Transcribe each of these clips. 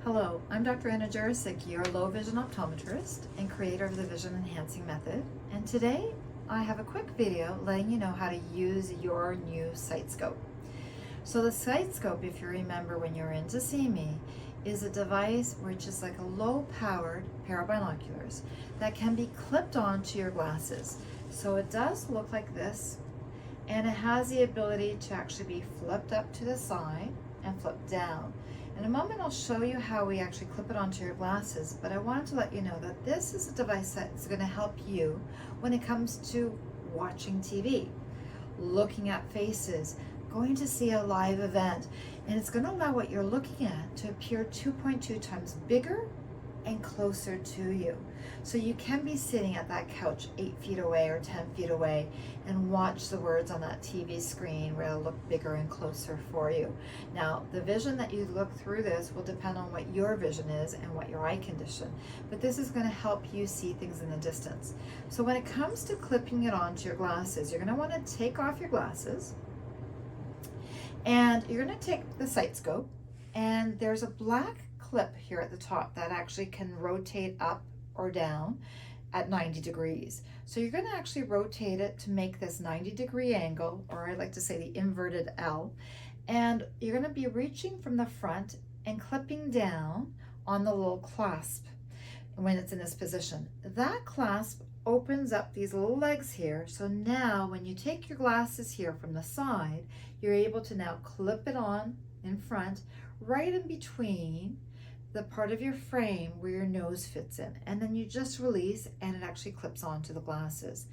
Hello, I'm Dr. Juricic, your low vision optometrist and creator of the Vision Enhancing Method. And today I have a quick video letting you know how to use your new sightscope. So the sightscope, if you remember when you're in to see me, is a device which is like a low-powered pair of binoculars that can be clipped onto your glasses. So it does look like this, and it has the ability to actually be flipped up to the side and flipped down. In a moment I'll show you how we actually clip it onto your glasses, but I wanted to let you know that this is a device that's going to help you when it comes to watching TV, looking at faces, going to see a live event, and it's going to allow what you're looking at to appear 2.2 times bigger and closer to you. So you can be sitting at that couch 8 feet away or 10 feet away and watch the words on that TV screen where it'll look bigger and closer for you. Now, the vision that you look through this will depend on what your vision is and what your eye condition, but this is going to help you see things in the distance. So when it comes to clipping it onto your glasses, you're going to want to take off your glasses and you're going to take the sightscope, and there's a black clip here at the top that actually can rotate up or down at 90 degrees. So you're going to actually rotate it to make this 90-degree angle, or I like to say the inverted L, and you're going to be reaching from the front and clipping down on the little clasp when it's in this position. That clasp opens up these little legs here, so now when you take your glasses here from the side, you're able to now clip it on in front, right in between the part of your frame where your nose fits in, and then you just release and it actually clips onto the glasses.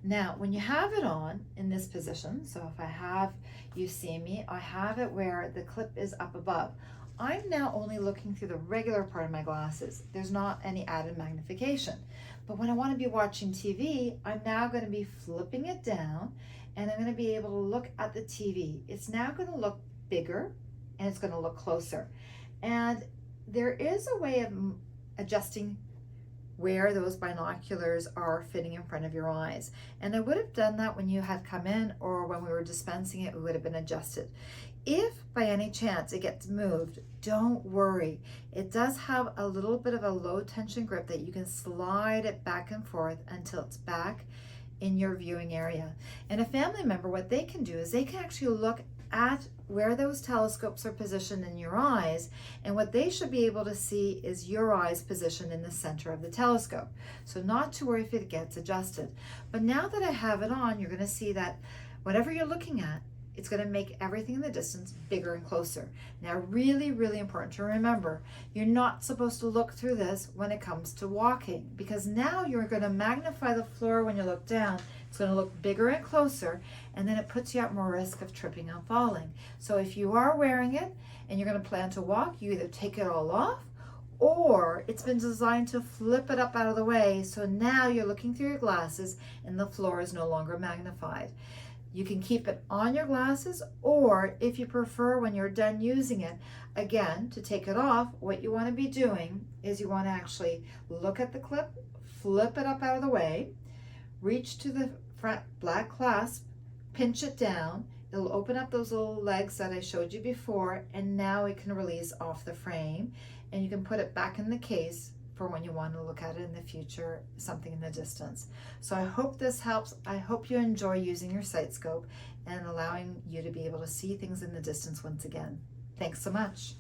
Now when you have it on in this position, so if I have you see me, I have it where the clip is up above. I'm now only looking through the regular part of my glasses. There's not any added magnification. But when I want to be watching TV, I'm now going to be flipping it down and I'm going to be able to look at the TV. It's now going to look bigger and it's going to look closer. And there is a way of adjusting where those binoculars are fitting in front of your eyes. And I would have done that when you had come in, or when we were dispensing it, it would have been adjusted. If by any chance it gets moved, don't worry. It does have a little bit of a low tension grip that you can slide it back and forth until it's back in your viewing area. And a family member, what they can do is they can actually look at where those telescopes are positioned in your eyes, and what they should be able to see is your eyes positioned in the center of the telescope. So not to worry if it gets adjusted. But now that I have it on, you're going to see that whatever you're looking at, it's going to make everything in the distance bigger and closer. Now, really, really important to remember, you're not supposed to look through this when it comes to walking, because now you're going to magnify the floor when you look down. It's going to look bigger and closer, and then it puts you at more risk of tripping and falling. So if you are wearing it and you're going to plan to walk, you either take it all off, or it's been designed to flip it up out of the way, so now you're looking through your glasses and the floor is no longer magnified. You can keep it on your glasses, or if you prefer, when you're done using it, again, to take it off, what you want to be doing is you want to actually look at the clip, flip it up out of the way, reach to the front black clasp, pinch it down. It'll open up those little legs that I showed you before, and now it can release off the frame, and you can put it back in the case for when you want to look at it in the future, something in the distance. So I hope this helps. I hope you enjoy using your sightscope and allowing you to be able to see things in the distance once again. Thanks so much.